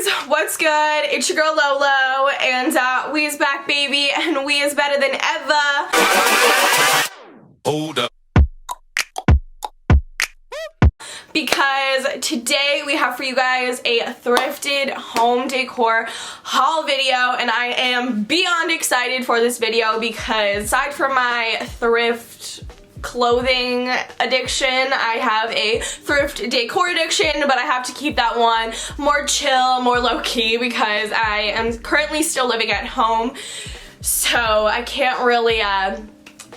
guys, what's good? It's your girl Lolo, and we is back, baby, and we is better than ever. Hold up. Because today we have for you guys a thrifted home decor haul video, and I am beyond excited for this video because aside from my thrift clothing addiction, I have a thrift decor addiction, but I have to keep that one more chill, more low-key because I am currently still living at home, so I can't really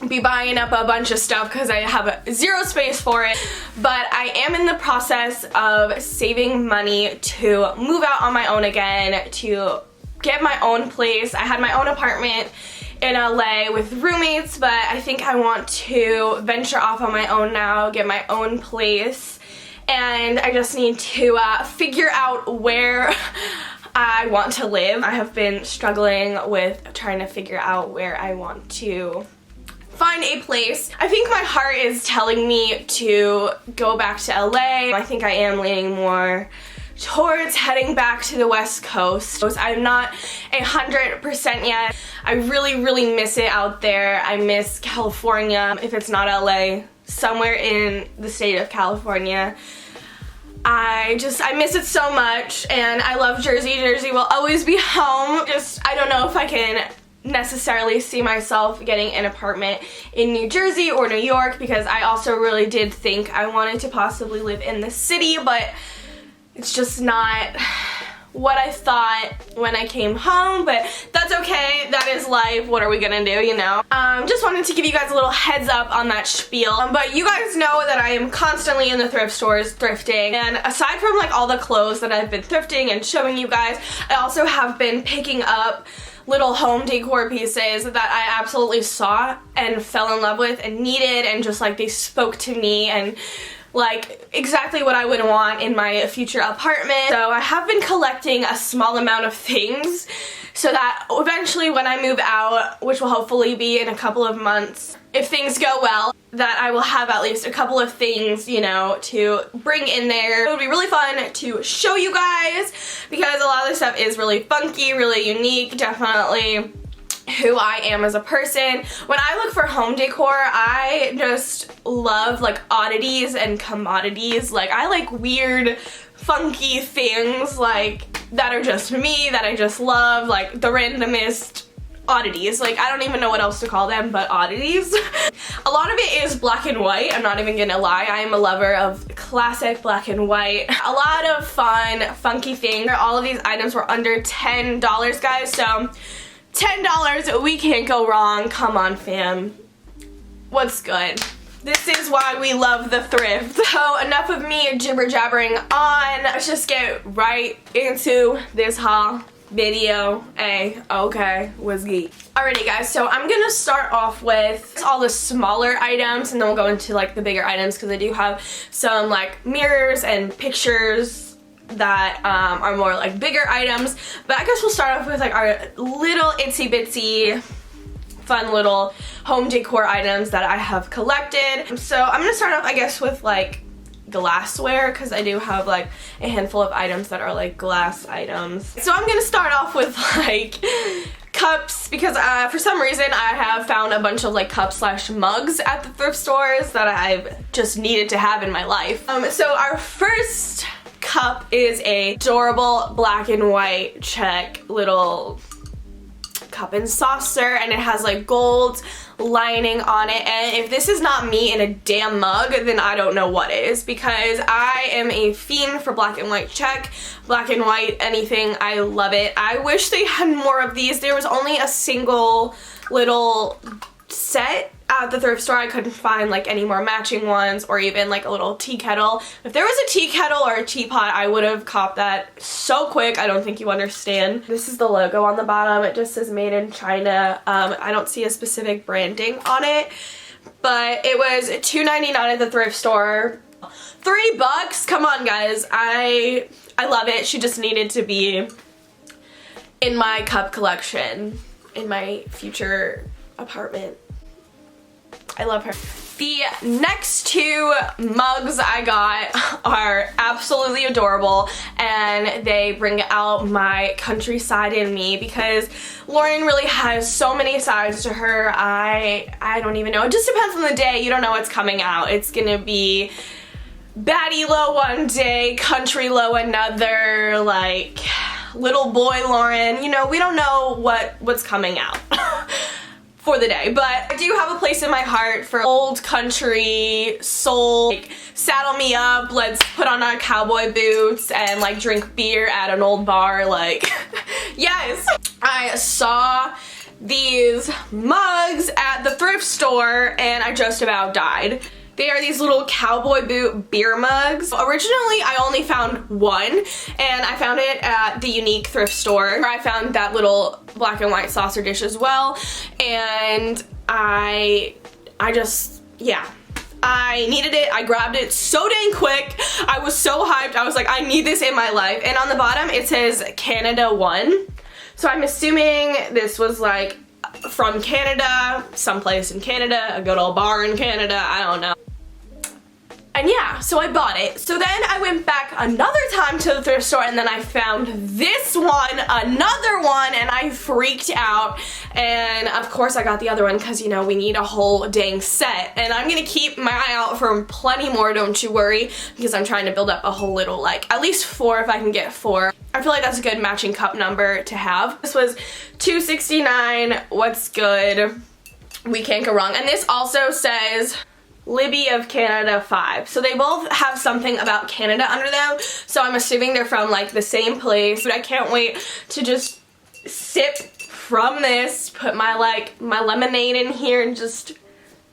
be buying up a bunch of stuff because I have zero space for it. But I am in the process of saving money to move out on my own again, to get my own place. I had my own apartment in LA with roommates, but I think I want to venture off on my own now, get my own place, and I just need to figure out where I want to live. I have been struggling with trying to figure out where I want to find a place. I think my heart is telling me to go back to LA. I think I am leaning more towards heading back to the West Coast. I'm not 100% yet. I really miss it out there. I miss California. If it's not LA, somewhere in the state of California. I miss it so much, and I love Jersey. Jersey will always be home. I don't know if I can necessarily see myself getting an apartment in New Jersey or New York, because I also really did think I wanted to possibly live in the city, but it's just not what I thought when I came home, but that's okay. That is life. What are we gonna do, you know? Just wanted to give you guys a little heads up on that spiel. But you guys know that I am constantly in the thrift stores thrifting, and aside from like all the clothes that I've been thrifting and showing you guys, I also have been picking up little home decor pieces that I absolutely saw and fell in love with and needed, and just like they spoke to me and like exactly what I would want in my future apartment. So I have been collecting a small amount of things so that eventually when I move out, which will hopefully be in a couple of months, if things go well, that I will have at least a couple of things, you know, to bring in there. It would be really fun to show you guys because a lot of this stuff is really funky, really unique, definitely who I am as a person. When I look for home decor, I just love like oddities and commodities. Like I like weird, funky things like that are just me, that I just love, like the randomest oddities. Like I don't even know what else to call them but oddities. A lot of it is black and white, I'm not even gonna lie. I am a lover of classic black and white. A lot of fun, funky things. All of these items were under $10, guys, so $10, we can't go wrong. Come on, fam. What's good? This is why we love the thrift. So enough of me jibber jabbering on. Let's just get right into this haul video. Hey, okay, what's good? Alrighty guys, so I'm gonna start off with all the smaller items, and then we'll go into like the bigger items because I do have some like mirrors and pictures that are more like bigger items. But I guess we'll start off with like our little itsy bitsy fun little home decor items that I have collected. So I'm gonna start off, I guess, with like glassware because I do have like a handful of items that are like glass items. So I'm gonna start off with like cups because for some reason I have found a bunch of like cups slash mugs at the thrift stores that I've just needed to have in my life. So our first cup is a adorable black and white check little cup and saucer, and it has like gold lining on it, and if this is not me in a damn mug, then I don't know what is, because I am a fiend for black and white check, black and white anything. I love it. I wish they had more of these. There was only a single little set at the thrift store. I couldn't find like any more matching ones or even like a little tea kettle. If there was a tea kettle or a teapot, I would have copped that so quick. I don't think you understand. This is the logo on the bottom. It just says made in China. I don't see a specific branding on it, but it was $2.99 at the thrift store. $3? Come on, guys. I love it. She just needed to be in my cup collection in my future apartment. I love her. The next two mugs I got are absolutely adorable, and they bring out my countryside in me because Lauren really has so many sides to her. I don't even know. It just depends on the day. You don't know what's coming out. It's gonna be baddie low one day, country low another, like little boy Lauren. You know, we don't know what's coming out. For the day, but I do have a place in my heart for old country soul, like saddle me up, let's put on our cowboy boots and like drink beer at an old bar, like yes. I saw these mugs at the thrift store and I just about died. They are these little cowboy boot beer mugs. Originally, I only found one, and I found it at the Unique thrift store. I found that little black and white saucer dish as well, and I needed it. I grabbed it so dang quick. I was so hyped. I was like, I need this in my life. And on the bottom, it says Canada 1. So I'm assuming this was like from Canada, someplace in Canada, a good old bar in Canada, I don't know. And yeah, so I bought it. So then I went back another time to the thrift store and then I found this one, another one, and I freaked out. And of course I got the other one because, you know, we need a whole dang set. And I'm gonna keep my eye out for plenty more, don't you worry, because I'm trying to build up a whole little, like, at least 4 if I can get 4. I feel like that's a good matching cup number to have. This was $2.69. What's good? We can't go wrong. And this also says Libby of Canada 5. So they both have something about Canada under them. So I'm assuming they're from like the same place. But I can't wait to just sip from this, put my lemonade in here and just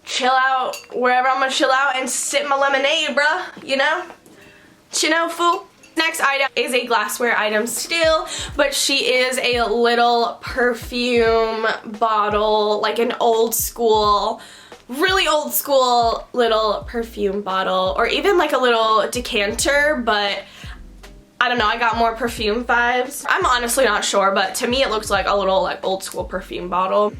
chill out wherever I'm gonna chill out and sip my lemonade, bruh. You know? You know, fool? Next item is a glassware item still, but she is a little perfume bottle, like an old school, really old school little perfume bottle, or even like a little decanter, but I don't know, I got more perfume vibes. I'm honestly not sure, but to me it looks like a little like old school perfume bottle.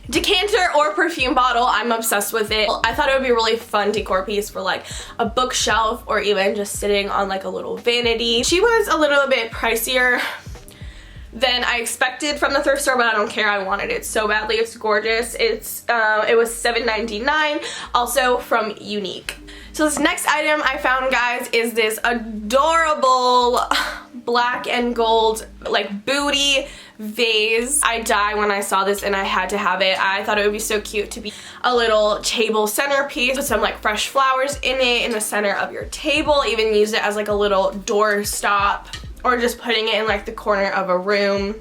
Decanter or perfume bottle, I'm obsessed with it. I thought it would be a really fun decor piece for like a bookshelf or even just sitting on like a little vanity. She was a little bit pricier than I expected from the thrift store, but I don't care. I wanted it so badly. It's gorgeous. It was $7.99, also from Unique. So this next item I found, guys, is this adorable black and gold like booty vase. I died when I saw this and I had to have it. I thought it would be so cute to be a little table centerpiece with some like fresh flowers in it in the center of your table. Even use it as like a little door stop or just putting it in like the corner of a room.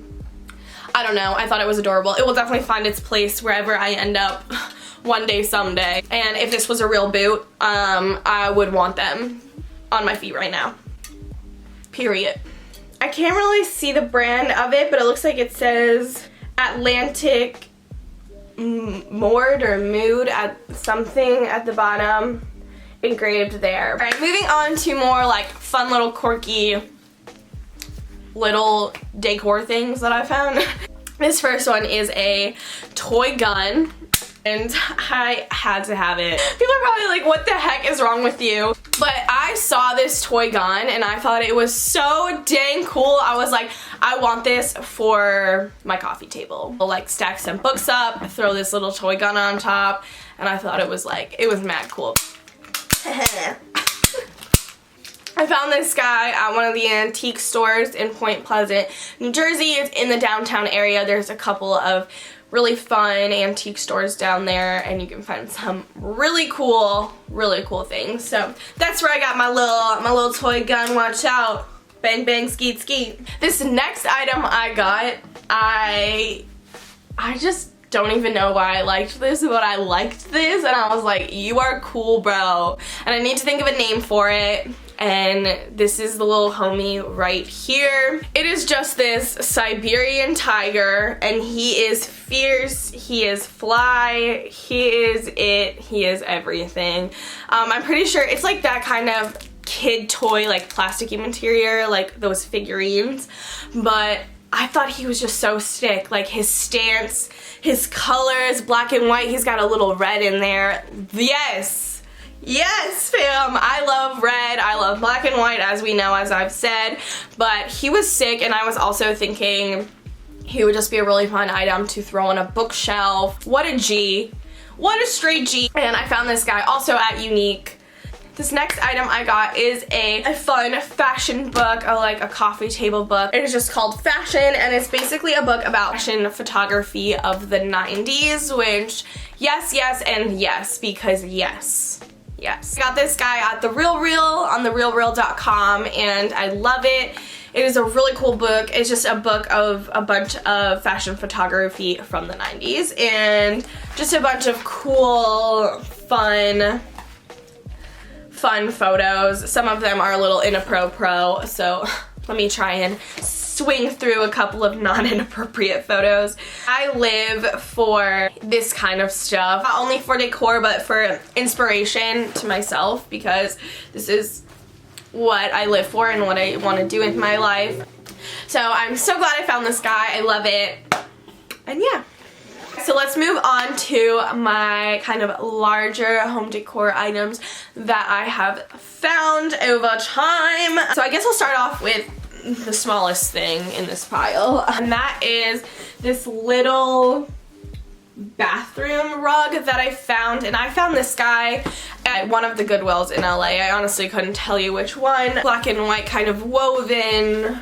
I don't know. I thought it was adorable. It will definitely find its place wherever I end up one day, someday. And if this was a real boot, I would want them on my feet right now. Period. I can't really see the brand of it, but it looks like it says Atlantic Moored or Mood at something at the bottom engraved there. All right, moving on to more like fun little quirky little decor things that I found. This first one is a toy gun. And I had to have it. People are probably like, what the heck is wrong with you? But I saw this toy gun and I thought it was so dang cool. I was like, I want this for my coffee table. I'll like stack some books up, throw this little toy gun on top, and I thought it was mad cool. I found this guy at one of the antique stores in Point Pleasant, New Jersey. It's in the downtown area. There's a couple of really fun antique stores down there and you can find some really cool things. So that's where I got my little toy gun. Watch out. Bang bang skeet skeet. This next item I got, I just don't even know why I liked this, but I liked this and I was like, you are cool, bro. And I need to think of a name for it. And this is the little homie right here. It is just this Siberian tiger and he is fierce, he is fly, he is it, he is everything. I'm pretty sure it's like that kind of kid toy, like plasticky material, like those figurines, but I thought he was just so sick. Like his stance, his colors, black and white, he's got a little red in there. Yes! Yes, fam! I love red, I love black and white, as we know, as I've said. But he was sick, and I was also thinking he would just be a really fun item to throw on a bookshelf. What a G. What a straight G. And I found this guy also at Unique. This next item I got is a fun fashion book, like a coffee table book. It is just called Fashion, and it's basically a book about fashion photography of the 90s, which yes, yes, and yes, because yes. Yes. I got this guy at The Real Real on therealreal.com, and I love it. It is a really cool book. It's just a book of a bunch of fashion photography from the 90s and just a bunch of cool, fun photos. Some of them are a little inappropriate, so let me try and swing through a couple of non-inappropriate photos. I live for this kind of stuff, not only for decor but for inspiration to myself, because this is what I live for and what I want to do with my life. So I'm so glad I found this guy. I love it. And yeah. So let's move on to my kind of larger home decor items that I have found over time. So I guess I'll start off with the smallest thing in this pile, and that is this little bathroom rug that I found. And I found this guy at one of the Goodwills in LA. I honestly couldn't tell you which one. Black and white kind of woven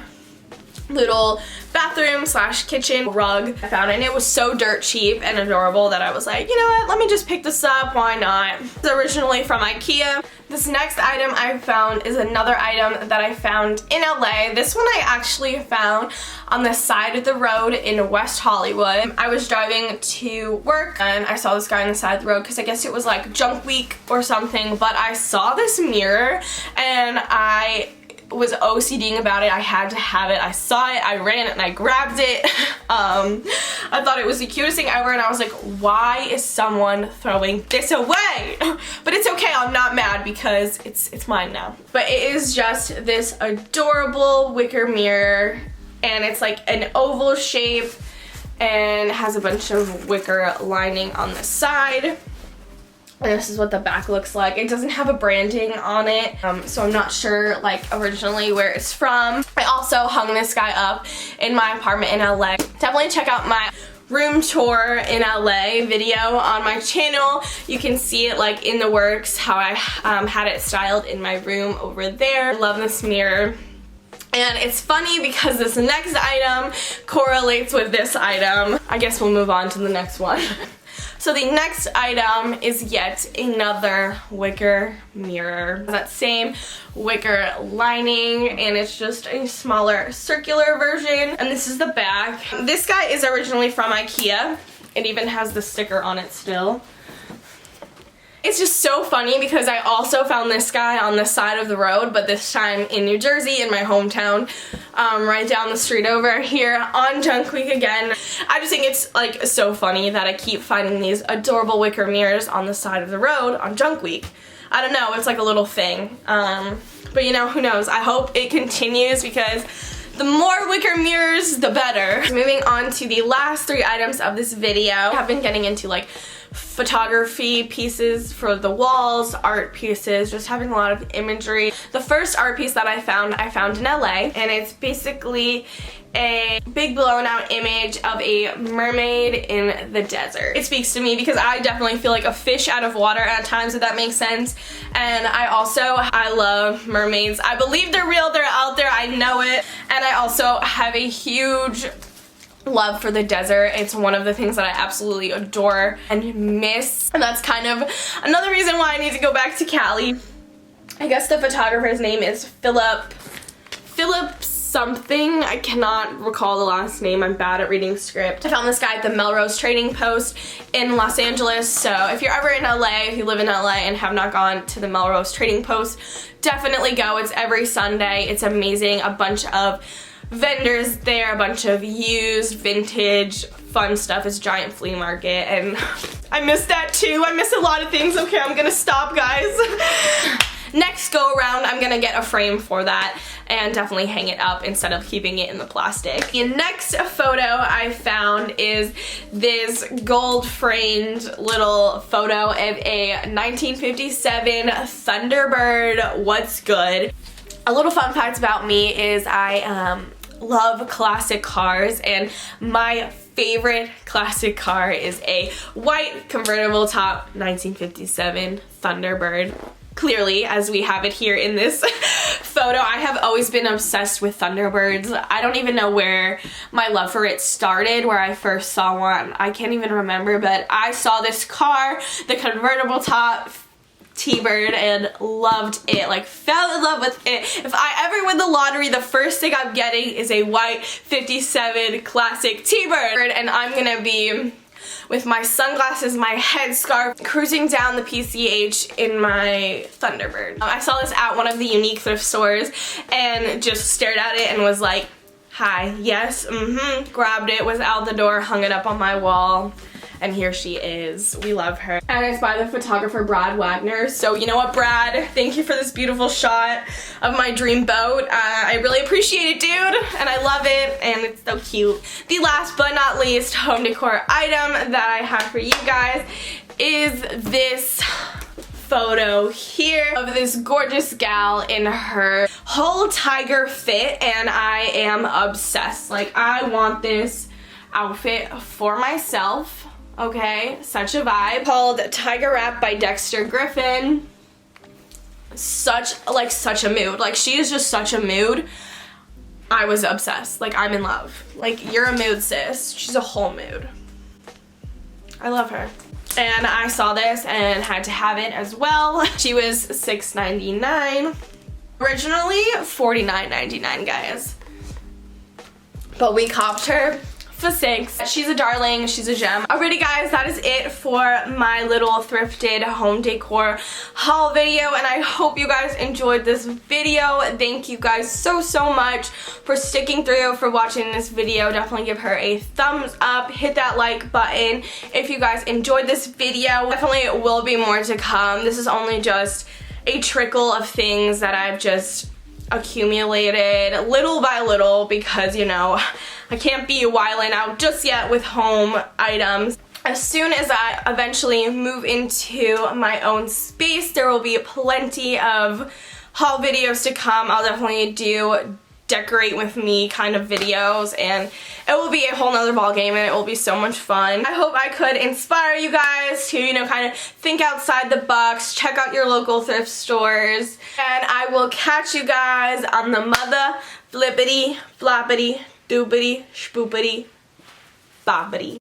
little bathroom slash kitchen rug I found, and it was so dirt cheap and adorable that I was like, you know what, let me just pick this up, why not? It's originally from IKEA. This next item I found is another item that I found in LA. This one I actually found on the side of the road in West Hollywood. I was driving to work and I saw this guy on the side of the road because I guess it was like junk week or something, but I saw this mirror and I was OCDing about it. I had to have it. I saw it, I ran and I grabbed it. I thought it was the cutest thing ever, and I was like, why is someone throwing this away? But it's okay, I'm not mad because it's mine now. But it is just this adorable wicker mirror, and it's like an oval shape and has a bunch of wicker lining on the side. And this is what the back looks like. It doesn't have a branding on it, so I'm not sure like originally where it's from. I also hung this guy up in my apartment in LA. Definitely check out my room tour in LA video on my channel. You can see it like in the works, how I had it styled in my room over there. I love this mirror. And it's funny because this next item correlates with this item. I guess we'll move on to the next one. So the next item is yet another wicker mirror. That same wicker lining, and it's just a smaller circular version. And this is the back. This guy is originally from IKEA. It even has the sticker on it still. It's just so funny because I also found this guy on the side of the road, but this time in New Jersey, in my hometown, right down the street over here on Junk Week again. I just think it's like so funny that I keep finding these adorable wicker mirrors on the side of the road on Junk Week. I don't know, it's like a little thing. But you know, who knows? I hope it continues because the more wicker mirrors, the better. Moving on to the last three items of this video. I've been getting into like photography pieces for the walls, art pieces, just having a lot of imagery. The first art piece that I found in LA, and it's basically a big blown out image of a mermaid in the desert. It speaks to me because I definitely feel like a fish out of water at times, if that makes sense. And I love mermaids. I believe they're real, they're out there, I know it. And I also have a huge love for the desert. It's one of the things that I absolutely adore and miss. And that's kind of another reason why I need to go back to Cali. I guess the photographer's name is Philip something. I cannot recall the last name. I'm bad at reading script. I found this guy at the Melrose Trading Post in Los Angeles. So if you're ever in LA, if you live in LA and have not gone to the Melrose Trading Post, definitely go. It's every Sunday. It's amazing. A bunch of vendors there, a bunch of used, vintage, fun stuff. It's a giant flea market, and I miss that too. I miss a lot of things. Okay, I'm gonna stop, guys. Next go around, I'm gonna get a frame for that, and definitely hang it up instead of keeping it in the plastic. The next photo I found is this gold framed little photo of a 1957 Thunderbird. What's good? A little fun fact about me is I love classic cars, and my favorite classic car is a white convertible top 1957 Thunderbird. Clearly, as we have it here in this photo, I have always been obsessed with Thunderbirds. I don't even know where my love for it started, where I first saw one. I can't even remember, but I saw this car, the convertible top T-Bird, and loved it. Like, fell in love with it. If I ever win the lottery, the first thing I'm getting is a white 57 classic T-Bird, and I'm gonna be with my sunglasses, my headscarf, cruising down the PCH in my Thunderbird. I saw this at one of the unique thrift stores and just stared at it and was like, hi, yes, grabbed it, was out the door, hung it up on my wall, and here she is. We love her. And it's by the photographer Brad Wagner. So you know what, Brad? Thank you for this beautiful shot of my dream boat. I really appreciate it, dude, and I love it, and it's so cute. The last but not least home decor item that I have for you guys is this photo here of this gorgeous gal in her whole tiger fit, and I am obsessed. Like, I want this outfit for myself. Okay, such a vibe. Called Tiger Wrap by Dexter Griffin. Such a mood. Like, she is just such a mood. I was obsessed. Like, I'm in love. Like, you're a mood, sis. She's a whole mood. I love her. And I saw this and had to have it as well. She was $6.99. Originally $49.99, guys. But we copped her for $6. She's a darling, she's a gem. Alrighty guys, that is it for my little thrifted home decor haul video, and I hope you guys enjoyed this video. Thank you guys so much for sticking through, for watching this video. Definitely give her a thumbs up, hit that like button if you guys enjoyed this video. Definitely will be more to come. This is only just a trickle of things that I've just accumulated little by little, because, you know, I can't be wilding out just yet with home items. As soon as I eventually move into my own space, there will be plenty of haul videos to come. I'll definitely do decorate with me kind of videos, and it will be a whole nother ball game, and it will be so much fun. I hope I could inspire you guys to, you know, kind of think outside the box, check out your local thrift stores, and I will catch you guys on the mother flippity floppity doopity spoopity boppity.